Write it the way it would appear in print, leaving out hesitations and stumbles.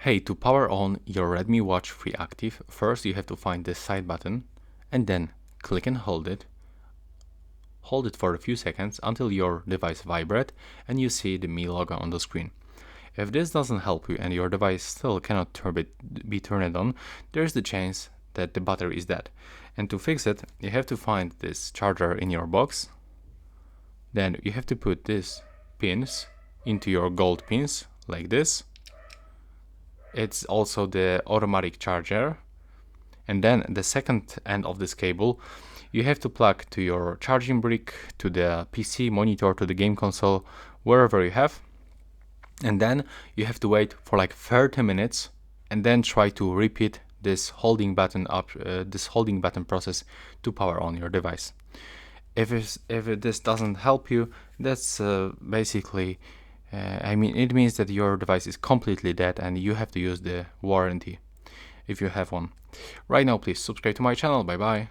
Hey, to power on your Redmi Watch 3 Active, first you have to find the side button and then click and hold it. Hold it for a few seconds until your device vibrates and you see the Mi logo on the screen. If this doesn't help you and your device still cannot be turned on, there's the chance that the battery is dead. And to fix it, you have to find this charger in your box. Then you have to put these pins into your gold pins like this. It's also the automatic charger. And then the second end of this cable you have to plug to your charging brick, to the PC monitor, to the game console, wherever you have. And then you have to wait for like 30 minutes and then try to repeat this holding button process to power on your device. If this doesn't help you, that's basically it means that your device is completely dead and you have to use the warranty if you have one. Right now, please subscribe to my channel. Bye bye.